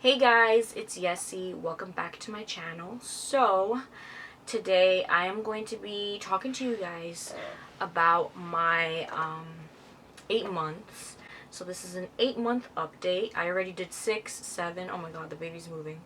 Hey guys, it's Yessie. Welcome back to my channel. So, today I am going to be talking to you guys about my 8 months. So this is an 8-month update. I already did 6, 7. Oh my god, the baby's moving.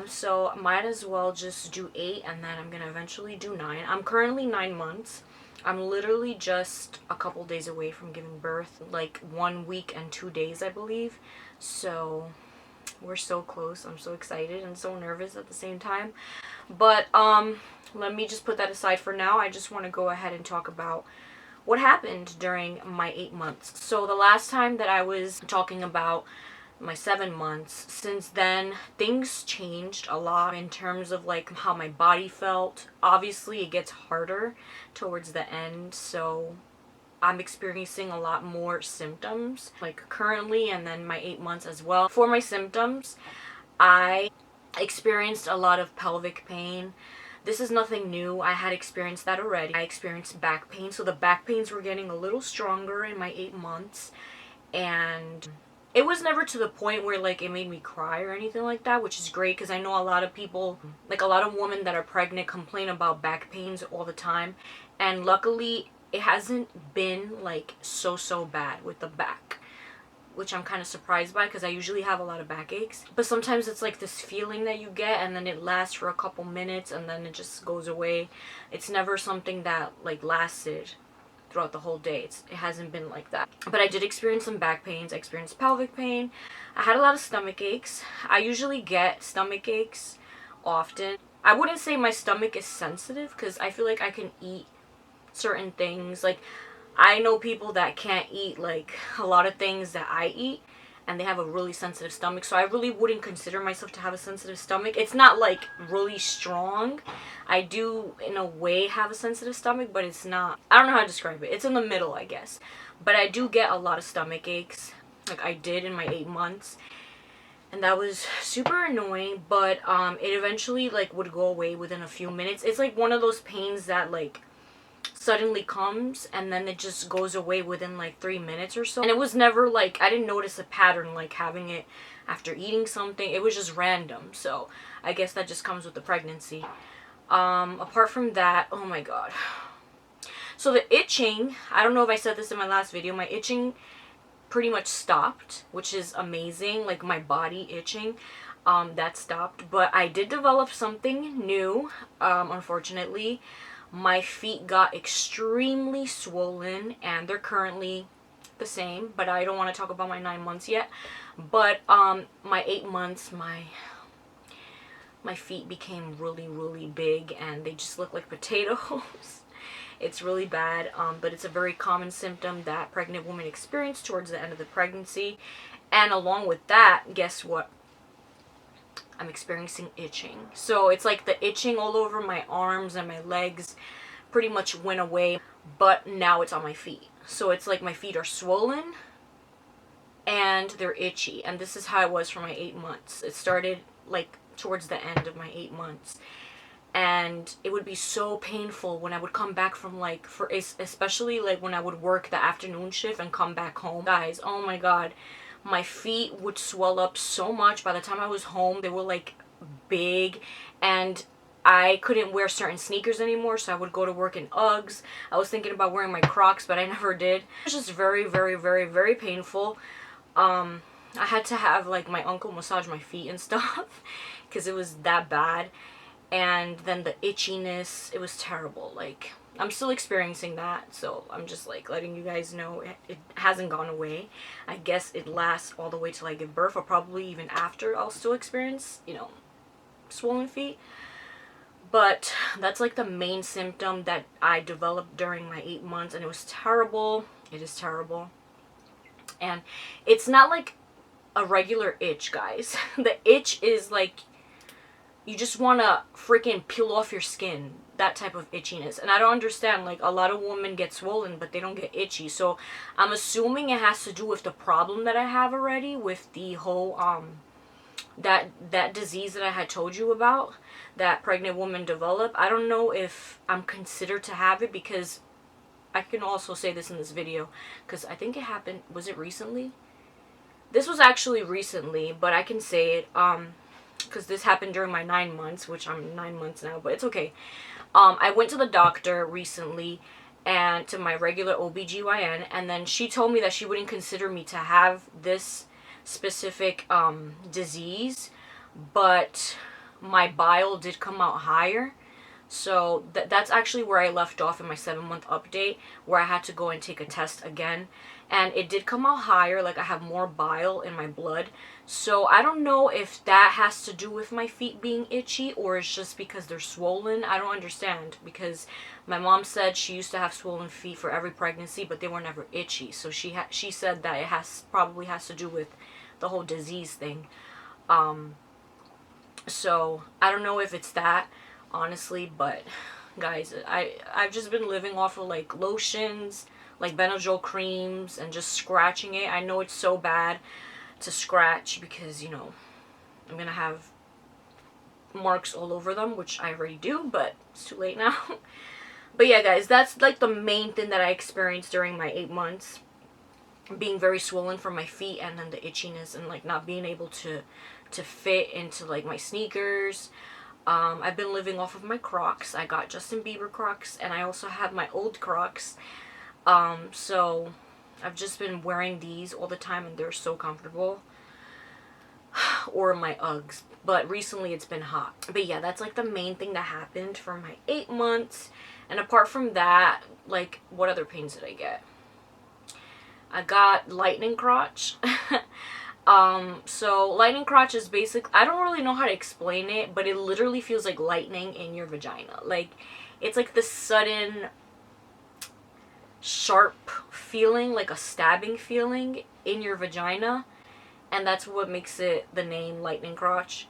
So might as well just do 8 and then I'm gonna eventually do 9. I'm currently 9 months. I'm literally just a couple days away from giving birth, like 1 week and 2 days, I believe. So we're so close. I'm so excited and so nervous at the same time. But let me just put that aside for now. I just want to go ahead and talk about what happened during my 8 months. So the last time that I was talking about my 7 months, since then things changed a lot in terms of like how my body felt. Obviously it gets harder towards the end, so I'm experiencing a lot more symptoms like currently, and then my 8 months as well. For my symptoms, I experienced a lot of pelvic pain. This is nothing new. I had experienced that already. I experienced back pain, so the back pains were getting a little stronger in my 8 months, and it was never to the point where like it made me cry or anything like that, which is great because I know a lot of people, like a lot of women that are pregnant, complain about back pains all the time, and luckily it hasn't been like so bad with the back, which I'm kind of surprised by because I usually have a lot of backaches. But sometimes it's like this feeling that you get and then it lasts for a couple minutes and then it just goes away. It's never something that like lasted throughout the whole day. It hasn't been like that. But I did experience some back pains. I experienced pelvic pain. I had a lot of stomach aches. I usually get stomach aches often. I wouldn't say my stomach is sensitive because I feel like I can eat certain things. Like, I know people that can't eat like a lot of things that I eat, and they have a really sensitive stomach, so I really wouldn't consider myself to have a sensitive stomach. It's not like really strong. I do in a way have a sensitive stomach, but it's not, I don't know how to describe it. It's in the middle, I guess. But I do get a lot of stomach aches, like I did in my 8 months, and that was super annoying. But it eventually like would go away within a few minutes. It's like one of those pains that like suddenly comes and then it just goes away within like 3 minutes or so. And it was never like, I didn't notice a pattern like having it after eating something. It was just random. So I guess that just comes with the pregnancy. Apart from that, oh my god. So the itching, I don't know if I said this in my last video, my itching pretty much stopped, which is amazing. Like my body itching, that stopped. But I did develop something new, unfortunately. My feet got extremely swollen and they're currently the same, but I don't want to talk about my 9 months yet. But my 8 months, my feet became really big and they just look like potatoes. It's really bad, but it's a very common symptom that pregnant women experience towards the end of the pregnancy. And along with that, guess what? I'm experiencing itching. So it's like the itching all over my arms and my legs pretty much went away, but now it's on my feet. So it's like my feet are swollen and they're itchy. And this is how it was for my 8 months. It started like towards the end of my 8 months. And it would be so painful when I would come back from like, especially like when I would work the afternoon shift and come back home. Guys, oh my god. My feet would swell up so much. By the time I was home, they were like big, and I couldn't wear certain sneakers anymore, so I would go to work in Uggs. I was thinking about wearing my Crocs, but I never did. It was just very painful. I had to have like my uncle massage my feet and stuff because it was that bad. And then the itchiness, it was terrible. Like, I'm still experiencing that, so I'm just like letting you guys know it hasn't gone away. I guess it lasts all the way till I give birth, or probably even after I'll still experience, you know, swollen feet. But that's like the main symptom that I developed during my 8 months, and it was terrible. It is terrible. And it's not like a regular itch, guys. The itch is like, you just want to freaking peel off your skin. That type of itchiness. And I don't understand, like, a lot of women get swollen but they don't get itchy. So I'm assuming it has to do with the problem that I have already with the whole that disease that I had told you about, that pregnant women develop. I don't know if I'm considered to have it, because I can also say this in this video, because I think it happened, was it recently? This was actually recently, but I can say it, because this happened during my 9 months, which I'm 9 months now, but it's okay. I went to the doctor recently, and to my regular OBGYN, and then she told me that she wouldn't consider me to have this specific disease, but my bile did come out higher. So that's actually where I left off in my 7-month update, where I had to go and take a test again. And it did come out higher, like I have more bile in my blood. So I don't know if that has to do with my feet being itchy, or it's just because they're swollen. I don't understand, because my mom said she used to have swollen feet for every pregnancy, but they were never itchy. So she said that it probably has to do with the whole disease thing. So I don't know if it's that, honestly, but guys, I've just been living off of like lotions, like Benadryl creams, and just scratching it. I know it's so bad to scratch, because, you know, I'm gonna have marks all over them, which I already do, but it's too late now. But yeah, guys, that's like the main thing that I experienced during my 8 months, being very swollen from my feet, and then the itchiness, and like not being able to fit into like my sneakers. I've been living off of my Crocs. I got Justin Bieber Crocs, and I also have my old Crocs. So I've just been wearing these all the time, and they're so comfortable. Or my Uggs, but recently it's been hot. But yeah, that's like the main thing that happened for my 8 months. And apart from that, like, what other pains did I get? I got lightning crotch. So lightning crotch is basic. I don't really know how to explain it, but it literally feels like lightning in your vagina. Like, it's like this sudden sharp feeling, like a stabbing feeling in your vagina, and that's what makes it the name lightning crotch.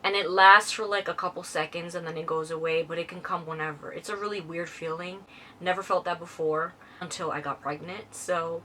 And it lasts for like a couple seconds, and then it goes away, but it can come whenever. It's a really weird feeling. Never felt that before until I got pregnant. So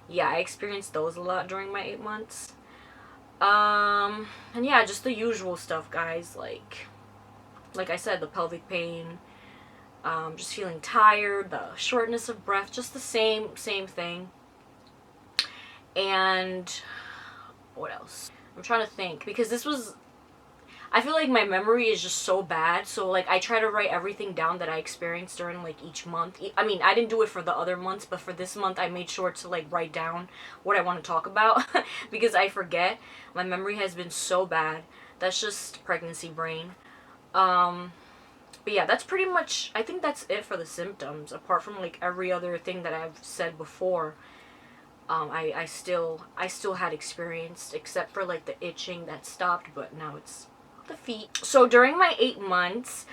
yeah, I experienced those a lot during my 8 months. And yeah, just the usual stuff, guys, like I said, the pelvic pain, just feeling tired, the shortness of breath, just the same thing. And what else? I'm trying to think, because I feel like my memory is just so bad, so like I try to write everything down that I experienced during like each month. I mean, I didn't do it for the other months, but for this month I made sure to like write down what I want to talk about because I forget. My memory has been so bad. That's just pregnancy brain. But yeah, that's pretty much, I think that's it for the symptoms, apart from like every other thing that I've said before. I still had experienced, except for like the itching that stopped, but now it's the feet. So during my 8 months,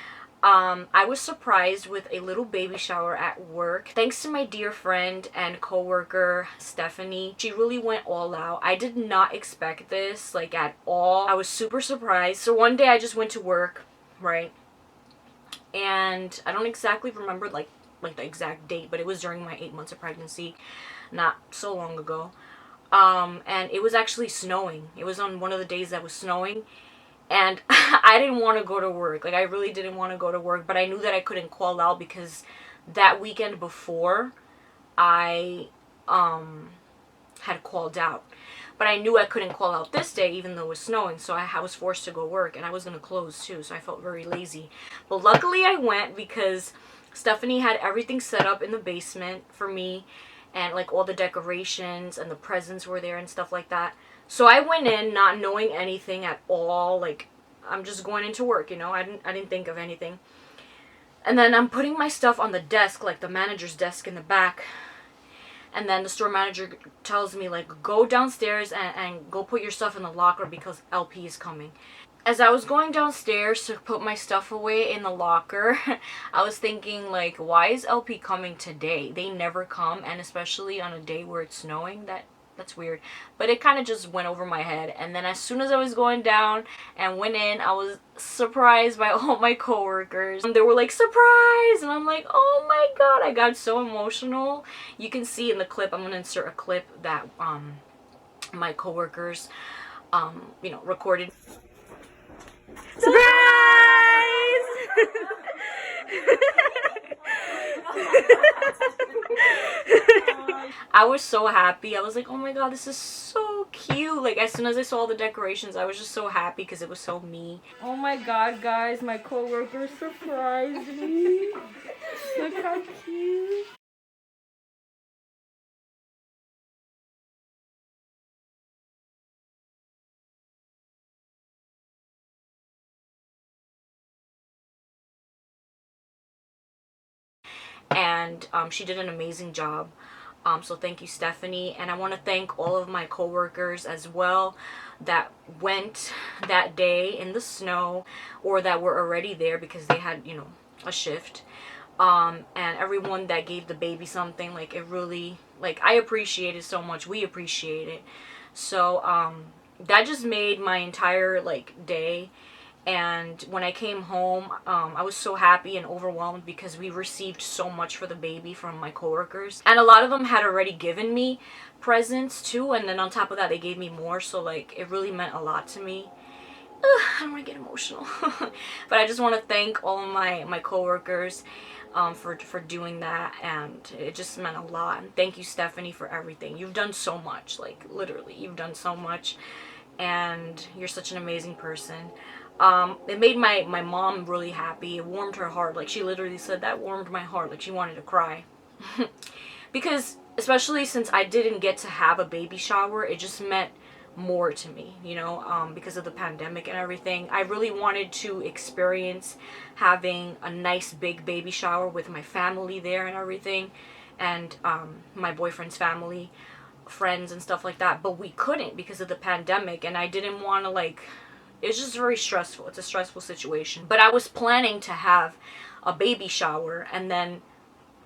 I was surprised with a little baby shower at work. Thanks to my dear friend and coworker, Stephanie. She really went all out. I did not expect this, like, at all. I was super surprised. So one day I just went to work, right? And I don't exactly remember like the exact date, but it was during my 8 months of pregnancy, not so long ago. And it was actually snowing. It was on one of the days that was snowing. And I didn't want to go to work. Like, I really didn't want to go to work. But I knew that I couldn't call out, because that weekend before, I had called out. But I knew I couldn't call out this day, even though it was snowing. So I was forced to go work. And I was going to close, too. So I felt very lazy. But luckily I went, because Stephanie had everything set up in the basement for me. And, like, all the decorations and the presents were there and stuff like that. So I went in not knowing anything at all. Like, I'm just going into work, you know. I didn't think of anything. And then I'm putting my stuff on the desk, like the manager's desk in the back. And then the store manager tells me, like, go downstairs and go put your stuff in the locker because LP is coming. As I was going downstairs to put my stuff away in the locker, I was thinking, like, why is LP coming today? They never come, and especially on a day where it's snowing. That's weird. But it kind of just went over my head. And then as soon as I was going down and went in, I was surprised by all my coworkers. And they were like, surprise! And I'm like, oh my god, I got so emotional. You can see in the clip, I'm going to insert a clip that my coworkers, you know, recorded. Surprise! I was so happy. I was like, oh my god, this is so cute. Like, as soon as I saw the decorations, I was just so happy because it was so me. Oh my god, guys, my coworker surprised me. Look how cute. And she did an amazing job. So thank you, Stephanie. And I want to thank all of my coworkers as well that went that day in the snow, or that were already there because they had, you know, a shift. And everyone that gave the baby something. Like, it really, like, I appreciate it so much. We appreciate it. So that just made my entire, like, day. And when I came home, I was so happy and overwhelmed because we received so much for the baby from my coworkers. And a lot of them had already given me presents too, and then on top of that they gave me more, so like it really meant a lot to me. Ugh, I don't want to get emotional. But I just want to thank all of my coworkers for doing that, and it just meant a lot. And thank you, Stephanie, for everything. You've done so much, like literally you've done so much, and you're such an amazing person. It made my mom really happy. It warmed her heart. Like, she literally said that warmed my heart. Like, she wanted to cry. Because, especially since I didn't get to have a baby shower, it just meant more to me, you know, because of the pandemic and everything. I really wanted to experience having a nice big baby shower with my family there and everything, and my boyfriend's family, friends and stuff like that, but we couldn't because of the pandemic, and I didn't want to, like, it's just very stressful. It's a stressful situation. But I was planning to have a baby shower and then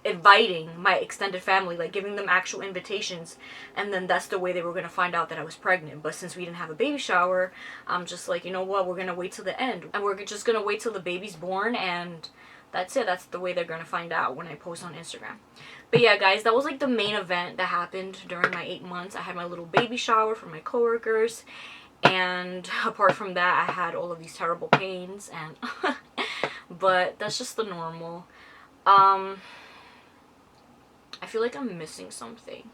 inviting my extended family, like giving them actual invitations, and then that's the way they were going to find out that I was pregnant. But since we didn't have a baby shower, I'm just like, you know what, we're going to wait till the end, and we're just going to wait till the baby's born, and that's it. That's the way they're going to find out when I post on Instagram. But yeah, guys, that was like the main event that happened during my 8 months. I had my little baby shower for my coworkers, and apart from that, I had all of these terrible pains, and but that's just the normal. I feel like I'm missing something.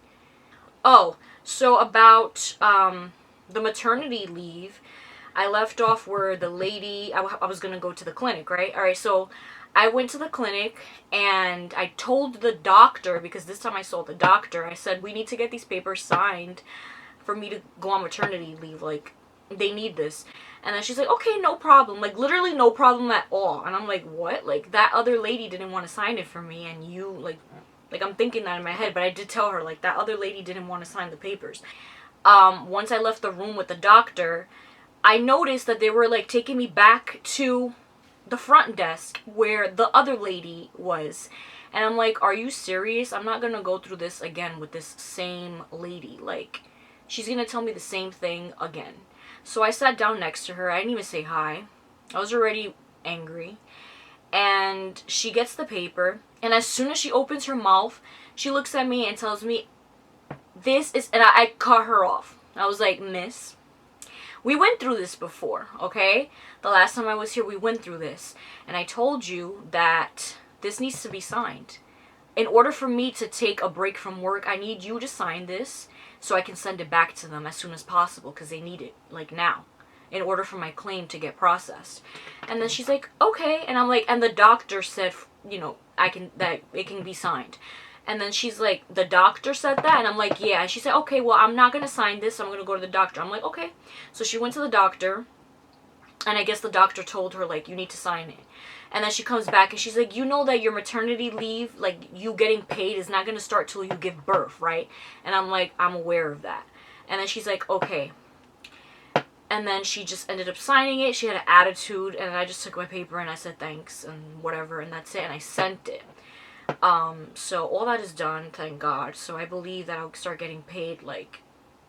Oh, so about the maternity leave, I left off where the lady, I was gonna go to the clinic, right? All right, so I went to the clinic and I told the doctor, because this time I saw the doctor, I said, we need to get these papers signed for me to go on maternity leave. Like, they need this. And then she's like, okay, no problem. Like, literally no problem at all. And I'm like, what? Like, that other lady didn't want to sign it for me, and you, like I'm thinking that in my head, but I did tell her, like, that other lady didn't want to sign the papers. Once I left the room with the doctor, I noticed that they were, like, taking me back to the front desk where the other lady was. And I'm like, are you serious? I'm not gonna go through this again with this same lady. Like, she's gonna tell me the same thing again. So I sat down next to her. I didn't even say hi. I was already angry. And she gets the paper, and as soon as she opens her mouth, she looks at me and tells me, this is, and I cut her off. I was like, miss, we went through this before, okay? The last time I was here, we went through this. And I told you that this needs to be signed. In order for me to take a break from work, I need you to sign this so I can send it back to them as soon as possible, because they need it, like, now, in order for my claim to get processed. And then she's like, okay. And I'm like, and the doctor said, you know, that it can be signed. And then she's like, the doctor said that? And I'm like, yeah. And she said, okay, well, I'm not going to sign this, so I'm going to go to the doctor. I'm like, okay. So she went to the doctor, and I guess the doctor told her, like, you need to sign it. And then she comes back and she's like, you know that your maternity leave, like, you getting paid is not going to start till you give birth, right? And I'm like, I'm aware of that. And then she's like, okay. And then she just ended up signing it. She had an attitude, and I just took my paper and I said thanks and whatever, and that's it. And I sent it. So all that is done, thank God. So I believe that I'll start getting paid, like,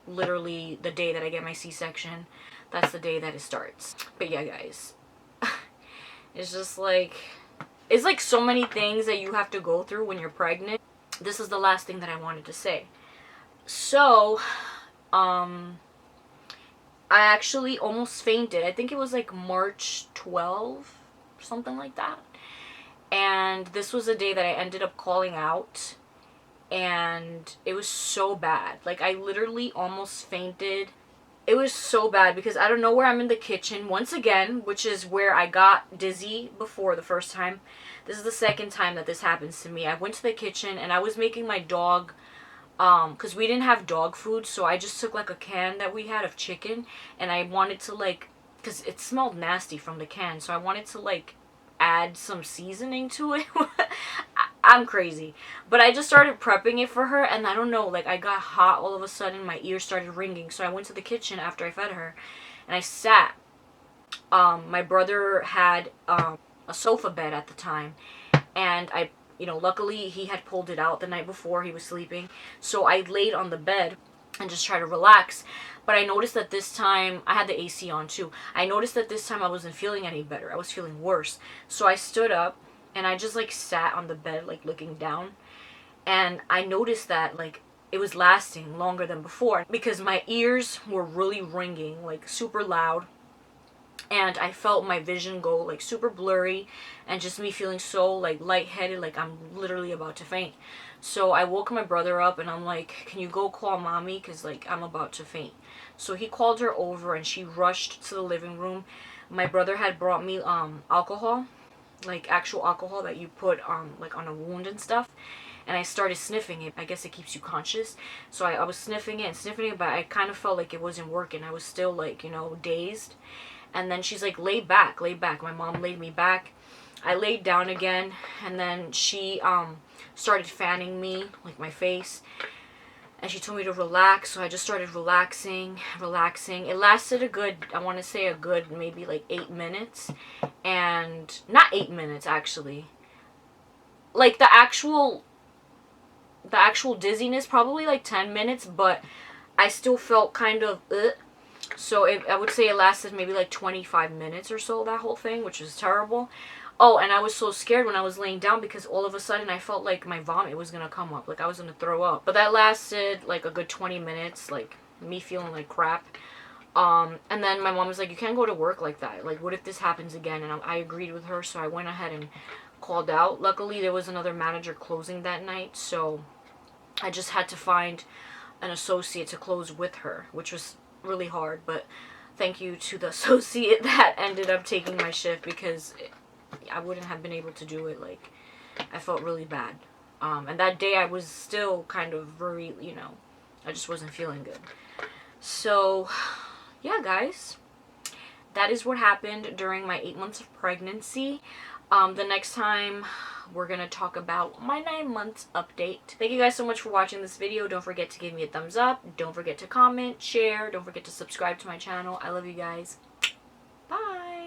literally the day that I get my C-section. That's the day that it starts. But yeah, guys. It's just like, it's like so many things that you have to go through when you're pregnant. This is the last thing that I wanted to say. So, I actually almost fainted. I think it was like March 12th, something like that. And this was a day that I ended up calling out, and it was so bad. Like, I literally almost fainted. It was so bad because I don't know where I'm in the kitchen once again, which is where I got dizzy before the first time. This is the second time that this happens to me. I went to the kitchen and I was making my dog, because we didn't have dog food, so I just took like a can that we had of chicken, and I wanted to like, because it smelled nasty from the can, so I wanted to like add some seasoning to it. I'm crazy. But I just started prepping it for her, and I don't know, like, I got hot all of a sudden. My ears started ringing. So I went to the kitchen after I fed her, and I sat. My brother had a sofa bed at the time, and I, luckily he had pulled it out the night before he was sleeping. So I laid on the bed and just tried to relax. But I noticed that this time, I had the AC on too. I noticed that this time I wasn't feeling any better. I was feeling worse. So I stood up and I just like sat on the bed, like looking down. And I noticed that like it was lasting longer than before because my ears were really ringing, like super loud. And I felt my vision go like super blurry, and just me feeling so like lightheaded, like I'm literally about to faint. So I woke my brother up and I'm like, can you go call mommy, because like I'm about to faint. So he called her over and she rushed to the living room. My brother had brought me alcohol, like actual alcohol that you put like on a wound and stuff. And I started sniffing it. I guess it keeps you conscious. So I was sniffing it, but I kind of felt like it wasn't working. I was still like, dazed. And then she's like, lay back, lay back. My mom laid me back. I laid down again, and then she started fanning me, like my face. And she told me to relax, so I just started relaxing. It lasted a good, I want to say a good maybe like 8 minutes. And, not 8 minutes actually. Like the actual dizziness, probably like 10 minutes, but I still felt kind of, So I would say it lasted maybe like 25 minutes or so, that whole thing, which was terrible. Oh, and I was so scared when I was laying down because all of a sudden I felt like my vomit was going to come up. Like I was going to throw up. But that lasted like a good 20 minutes, like me feeling like crap. And then my mom was like, you can't go to work like that. Like, what if this happens again? And I agreed with her, so I went ahead and called out. Luckily, there was another manager closing that night, so I just had to find an associate to close with her, which was really hard, but thank you to the associate that ended up taking my shift, because I wouldn't have been able to do it. Like, I felt really bad. And that day I was still kind of very, I just wasn't feeling good. So, yeah, guys, that is what happened during my 8 months of pregnancy. The next time we're going to talk about my 9 months update. Thank you guys so much for watching this video. Don't forget to give me a thumbs up. Don't forget to comment, share. Don't forget to subscribe to my channel. I love you guys. Bye.